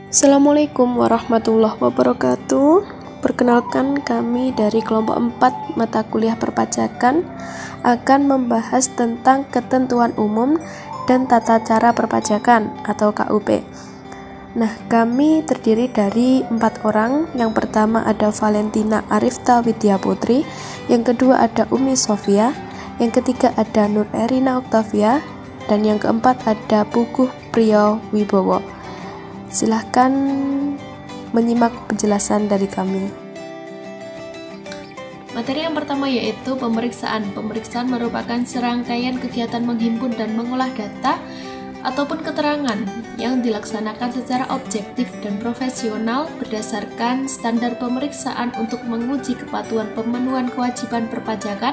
Assalamualaikum warahmatullahi wabarakatuh. Perkenalkan, kami dari kelompok 4 mata kuliah perpajakan akan membahas tentang ketentuan umum dan tata cara perpajakan atau KUP. Nah, kami terdiri dari 4 orang. Yang pertama ada Valentina Arifta Widya Putri, yang kedua ada Umi Sofia, yang ketiga ada Nur Erina Oktavia, dan yang keempat ada Puguh Priyo Wibowo. Silahkan menyimak penjelasan dari kami. Materi yang pertama yaitu pemeriksaan. Pemeriksaan merupakan serangkaian kegiatan menghimpun dan mengolah data ataupun keterangan yang dilaksanakan secara objektif dan profesional berdasarkan standar pemeriksaan untuk menguji kepatuhan pemenuhan kewajiban perpajakan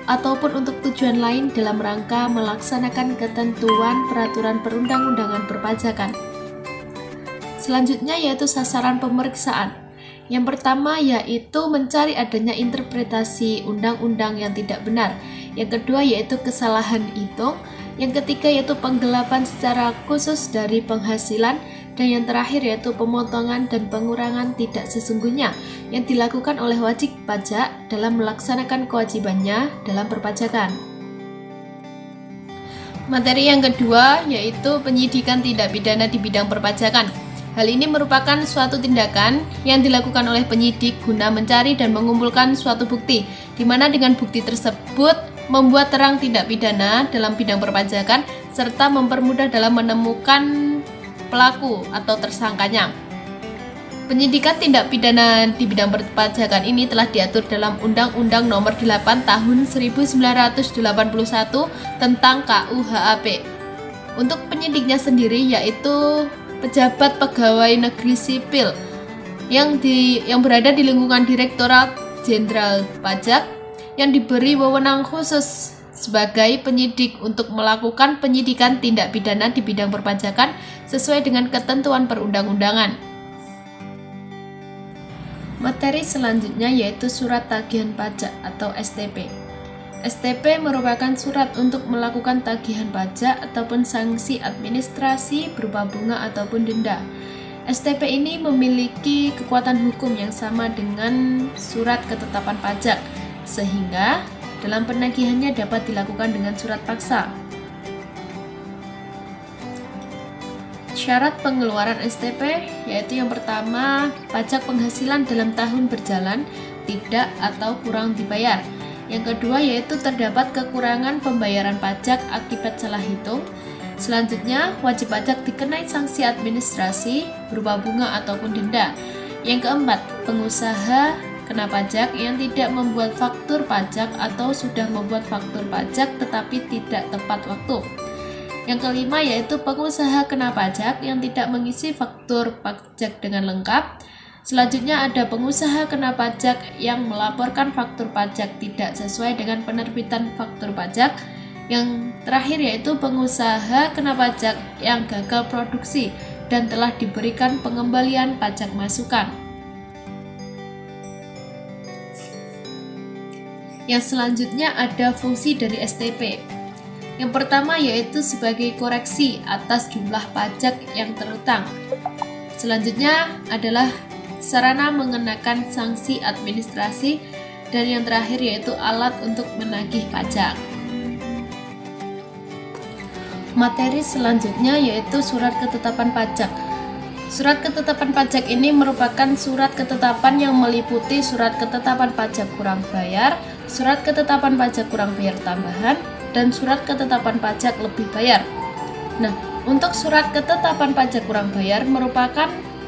ataupun untuk tujuan lain dalam rangka melaksanakan ketentuan peraturan perundang-undangan perpajakan. Selanjutnya yaitu sasaran pemeriksaan. Yang pertama yaitu mencari adanya interpretasi undang-undang yang tidak benar. Yang kedua yaitu kesalahan hitung. Yang ketiga yaitu penggelapan secara khusus dari penghasilan. Dan yang terakhir yaitu pemotongan dan pengurangan tidak sesungguhnya yang dilakukan oleh wajib pajak dalam melaksanakan kewajibannya dalam perpajakan. Materi yang kedua yaitu penyidikan tindak pidana di bidang perpajakan. Hal ini merupakan suatu tindakan yang dilakukan oleh penyidik guna mencari dan mengumpulkan suatu bukti, di mana dengan bukti tersebut membuat terang tindak pidana dalam bidang perpajakan serta mempermudah dalam menemukan pelaku atau tersangkanya. Penyidikan tindak pidana di bidang perpajakan ini telah diatur dalam Undang-Undang Nomor 8 Tahun 1981 tentang KUHP. Untuk penyidiknya sendiri yaitu pejabat pegawai negeri sipil yang berada di lingkungan Direktorat Jenderal Pajak yang diberi wewenang khusus sebagai penyidik untuk melakukan penyidikan tindak pidana di bidang perpajakan sesuai dengan ketentuan perundang-undangan. Materi selanjutnya yaitu surat tagihan pajak atau STP. STP merupakan surat untuk melakukan tagihan pajak ataupun sanksi administrasi berupa bunga ataupun denda. STP ini memiliki kekuatan hukum yang sama dengan surat ketetapan pajak, sehingga dalam penagihannya dapat dilakukan dengan surat paksa. Syarat pengeluaran STP yaitu yang pertama, pajak penghasilan dalam tahun berjalan tidak atau kurang dibayar. Yang kedua yaitu terdapat kekurangan pembayaran pajak akibat salah hitung. Selanjutnya, wajib pajak dikenai sanksi administrasi berupa bunga ataupun denda. Yang keempat, pengusaha kena pajak yang tidak membuat faktur pajak atau sudah membuat faktur pajak tetapi tidak tepat waktu. Yang kelima yaitu pengusaha kena pajak yang tidak mengisi faktur pajak dengan lengkap. Selanjutnya ada pengusaha kena pajak yang melaporkan faktur pajak tidak sesuai dengan penerbitan faktur pajak. Yang terakhir yaitu pengusaha kena pajak yang gagal produksi dan telah diberikan pengembalian pajak masukan. Yang selanjutnya ada fungsi dari STP. Yang pertama yaitu sebagai koreksi atas jumlah pajak yang terutang. Selanjutnya adalah sarana mengenakan sanksi administrasi, dan yang terakhir yaitu alat untuk menagih pajak. Materi selanjutnya yaitu surat ketetapan pajak. Surat ketetapan pajak ini merupakan surat ketetapan yang meliputi surat ketetapan pajak kurang bayar, surat ketetapan pajak kurang bayar tambahan, dan surat ketetapan pajak lebih bayar. Nah, untuk surat ketetapan pajak kurang bayar merupakan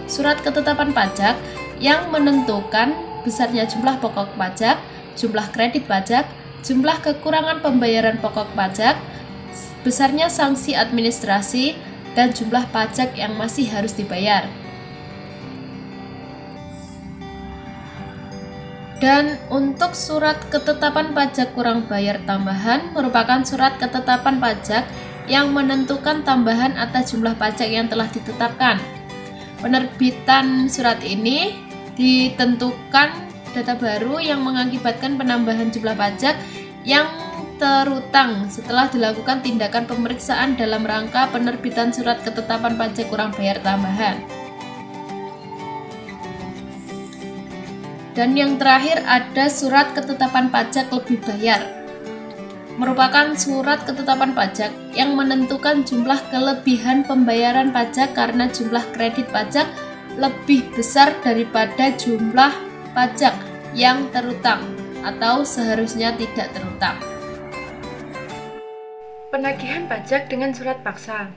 surat ketetapan pajak yang menentukan besarnya jumlah pokok pajak, jumlah kredit pajak, jumlah kekurangan pembayaran pokok pajak, besarnya sanksi administrasi, dan jumlah pajak yang masih harus dibayar. Dan untuk surat ketetapan pajak kurang bayar tambahan merupakan surat ketetapan pajak yang menentukan tambahan atas jumlah pajak yang telah ditetapkan. Penerbitan surat ini ditentukan data baru yang mengakibatkan penambahan jumlah pajak yang terutang setelah dilakukan tindakan pemeriksaan dalam rangka penerbitan surat ketetapan pajak kurang bayar tambahan. Dan yang terakhir ada surat ketetapan pajak lebih bayar. Merupakan surat ketetapan pajak yang menentukan jumlah kelebihan pembayaran pajak karena jumlah kredit pajak lebih besar daripada jumlah pajak yang terutang atau seharusnya tidak terutang. Penagihan pajak dengan surat paksa.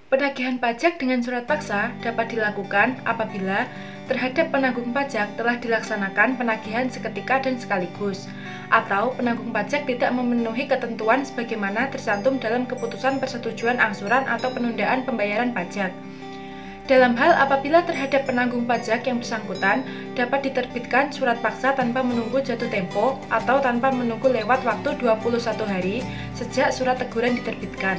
Penagihan pajak dengan surat paksa dapat dilakukan apabila terhadap penanggung pajak telah dilaksanakan penagihan seketika dan sekaligus, atau penanggung pajak tidak memenuhi ketentuan sebagaimana tercantum dalam keputusan persetujuan angsuran atau penundaan pembayaran pajak. Dalam hal apabila terhadap penanggung pajak yang bersangkutan dapat diterbitkan surat paksa tanpa menunggu jatuh tempo atau tanpa menunggu lewat waktu 21 hari sejak surat teguran diterbitkan.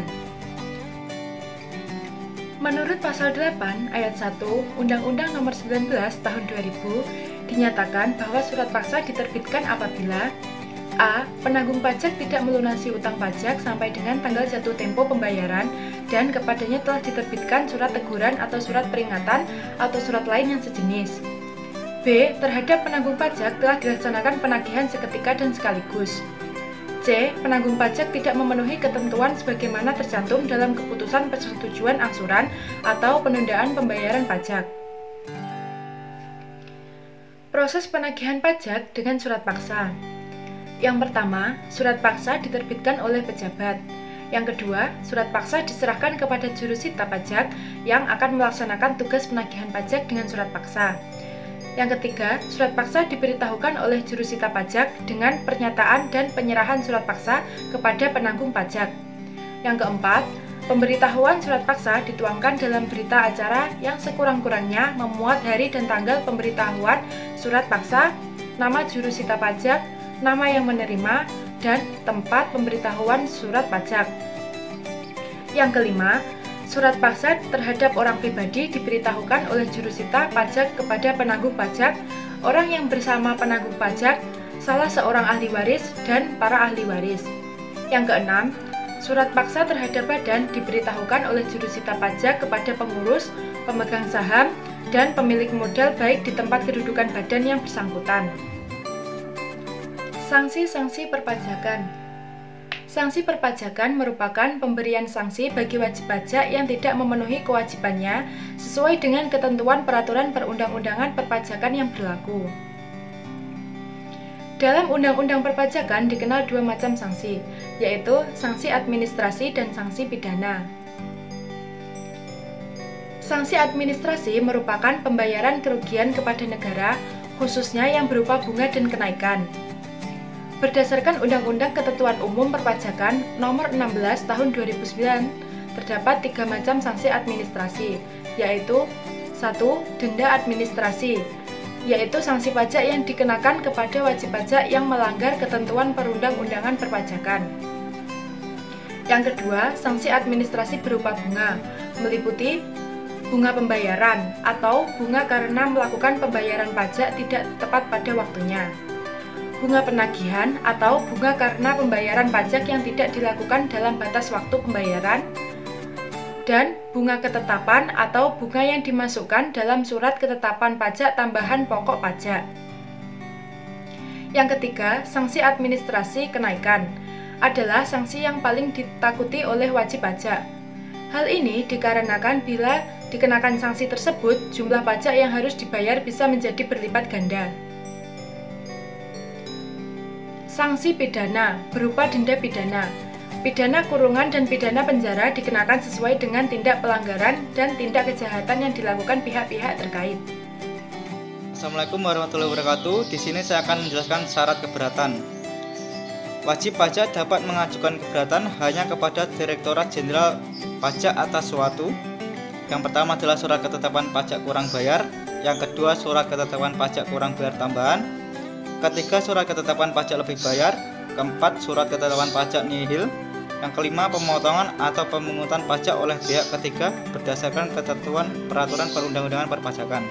Menurut pasal 8 ayat 1 Undang-Undang Nomor 19 Tahun 2000 dinyatakan bahwa surat paksa diterbitkan apabila A. Penanggung pajak tidak melunasi utang pajak sampai dengan tanggal jatuh tempo pembayaran dan kepadanya telah diterbitkan surat teguran atau surat peringatan atau surat lain yang sejenis. B. Terhadap penanggung pajak telah dilaksanakan penagihan seketika dan sekaligus. C. Penanggung pajak tidak memenuhi ketentuan sebagaimana tercantum dalam keputusan persetujuan angsuran atau penundaan pembayaran pajak. Proses penagihan pajak dengan surat paksa. Yang pertama, surat paksa diterbitkan oleh pejabat. Yang kedua, surat paksa diserahkan kepada jurusita pajak yang akan melaksanakan tugas penagihan pajak dengan surat paksa. Yang ketiga, surat paksa diberitahukan oleh jurusita pajak dengan pernyataan dan penyerahan surat paksa kepada penanggung pajak. Yang keempat, pemberitahuan surat paksa dituangkan dalam berita acara yang sekurang-kurangnya memuat hari dan tanggal pemberitahuan surat paksa, nama jurusita pajak, nama yang menerima, dan tempat pemberitahuan surat pajak. Yang kelima, surat paksa terhadap orang pribadi diberitahukan oleh jurusita pajak kepada penanggung pajak, orang yang bersama penanggung pajak, salah seorang ahli waris, dan para ahli waris. Yang keenam, surat paksa terhadap badan diberitahukan oleh jurusita pajak kepada pengurus, pemegang saham, dan pemilik modal baik di tempat kedudukan badan yang bersangkutan. Sanksi-sanksi perpajakan. Sanksi perpajakan merupakan pemberian sanksi bagi wajib pajak yang tidak memenuhi kewajibannya sesuai dengan ketentuan peraturan perundang-undangan perpajakan yang berlaku. Dalam undang-undang perpajakan dikenal dua macam sanksi, yaitu sanksi administrasi dan sanksi pidana. Sanksi administrasi merupakan pembayaran kerugian kepada negara, khususnya yang berupa bunga dan kenaikan. Berdasarkan Undang-Undang Ketentuan Umum Perpajakan Nomor 16 Tahun 2009, terdapat tiga macam sanksi administrasi, yaitu 1. Denda administrasi, yaitu sanksi pajak yang dikenakan kepada wajib pajak yang melanggar ketentuan perundang-undangan perpajakan. Yang kedua, sanksi administrasi berupa bunga, meliputi bunga pembayaran atau bunga karena melakukan pembayaran pajak tidak tepat pada waktunya. Bunga penagihan atau bunga karena pembayaran pajak yang tidak dilakukan dalam batas waktu pembayaran, dan bunga ketetapan atau bunga yang dimasukkan dalam surat ketetapan pajak tambahan pokok pajak. Yang ketiga, sanksi administrasi kenaikan adalah sanksi yang paling ditakuti oleh wajib pajak. Hal ini dikarenakan bila dikenakan sanksi tersebut, jumlah pajak yang harus dibayar bisa menjadi berlipat ganda. Sanksi pidana berupa denda pidana. Pidana kurungan dan pidana penjara dikenakan sesuai dengan tindak pelanggaran dan tindak kejahatan yang dilakukan pihak-pihak terkait. Assalamualaikum warahmatullahi wabarakatuh. Di sini saya akan menjelaskan syarat keberatan. Wajib pajak dapat mengajukan keberatan hanya kepada Direktorat Jenderal Pajak atas suatu. Yang pertama adalah surat ketetapan pajak kurang bayar. Yang kedua, surat ketetapan pajak kurang bayar tambahan. Ketiga, surat ketetapan pajak lebih bayar. Keempat, surat ketetapan pajak nihil. Yang kelima, pemotongan atau pemungutan pajak oleh pihak ketiga berdasarkan ketentuan peraturan perundang-undangan perpajakan.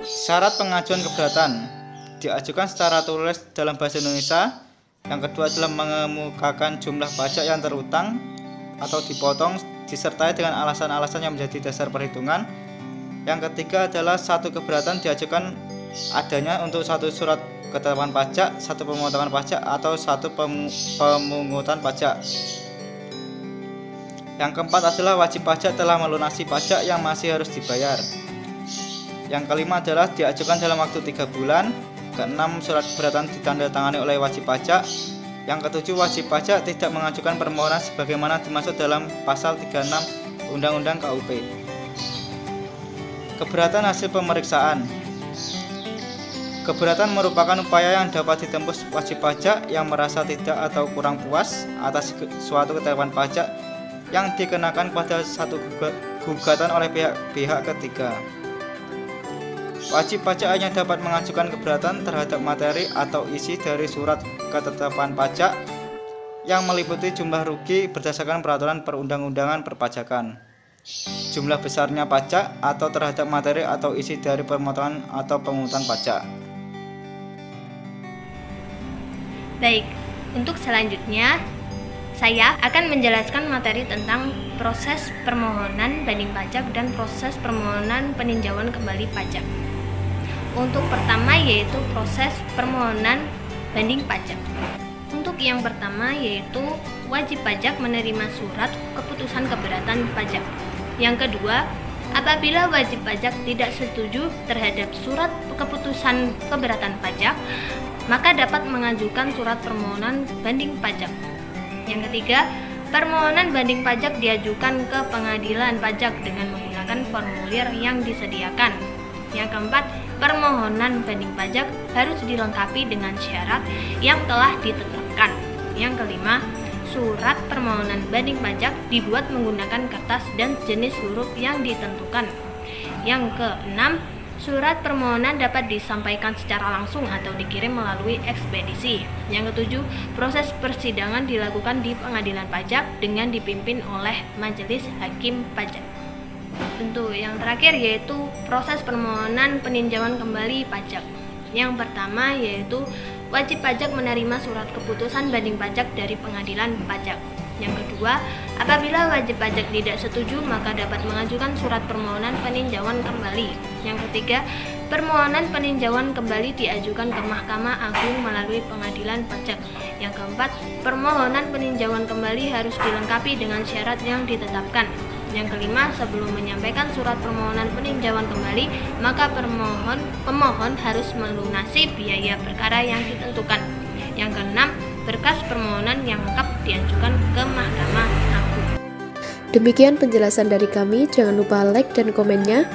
Syarat pengajuan keberatan diajukan secara tulis dalam bahasa Indonesia. Yang kedua adalah mengemukakan jumlah pajak yang terutang atau dipotong disertai dengan alasan-alasan yang menjadi dasar perhitungan. Yang ketiga adalah satu keberatan diajukan adanya untuk satu surat ketetapan pajak, satu pemotongan pajak, atau satu pemungutan pajak. Yang keempat adalah wajib pajak telah melunasi pajak yang masih harus dibayar. Yang kelima adalah diajukan dalam waktu 3 bulan. Keenam, surat keberatan ditandatangani oleh wajib pajak. Yang ketujuh, wajib pajak tidak mengajukan permohonan sebagaimana dimaksud dalam pasal 36 Undang-Undang KUP. Keberatan hasil pemeriksaan. Keberatan merupakan upaya yang dapat ditembus wajib pajak yang merasa tidak atau kurang puas atas suatu ketetapan pajak yang dikenakan pada satu gugatan oleh pihak ketiga. Wajib pajak hanya dapat mengajukan keberatan terhadap materi atau isi dari surat ketetapan pajak yang meliputi jumlah rugi berdasarkan peraturan perundang-undangan perpajakan, jumlah besarnya pajak, atau terhadap materi atau isi dari pemotongan atau pemungutan pajak. Baik, untuk selanjutnya saya akan menjelaskan materi tentang proses permohonan banding pajak dan proses permohonan peninjauan kembali pajak. Untuk pertama yaitu proses permohonan banding pajak. Untuk yang pertama yaitu wajib pajak menerima surat keputusan keberatan pajak. Yang kedua, apabila wajib pajak tidak setuju terhadap surat keputusan keberatan pajak, maka dapat mengajukan surat permohonan banding pajak. Yang ketiga, permohonan banding pajak diajukan ke pengadilan pajak dengan menggunakan formulir yang disediakan. Yang keempat, permohonan banding pajak harus dilengkapi dengan syarat yang telah ditetapkan. Yang kelima, surat permohonan banding pajak dibuat menggunakan kertas dan jenis huruf yang ditentukan. Yang keenam, surat permohonan dapat disampaikan secara langsung atau dikirim melalui ekspedisi. Yang ketujuh, proses persidangan dilakukan di pengadilan pajak dengan dipimpin oleh majelis hakim pajak. Untuk yang terakhir yaitu proses permohonan peninjauan kembali pajak. Yang pertama yaitu wajib pajak menerima surat keputusan banding pajak dari pengadilan pajak. Yang kedua, apabila wajib pajak tidak setuju maka dapat mengajukan surat permohonan peninjauan kembali. Yang ketiga, permohonan peninjauan kembali diajukan ke Mahkamah Agung melalui pengadilan pajak. Yang keempat, permohonan peninjauan kembali harus dilengkapi dengan syarat yang ditetapkan. Yang kelima, sebelum menyampaikan surat permohonan peninjauan kembali, maka pemohon harus melunasi biaya perkara yang ditentukan. Yang keenam, berkas permohonan yang lengkap diajukan ke Mahkamah Agung. Demikian penjelasan dari kami. Jangan lupa like dan komennya.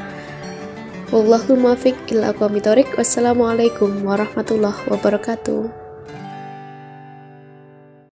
Wallahul muwaffiq ila aqwamit thoriq. Wassalamualaikum warahmatullahi wabarakatuh.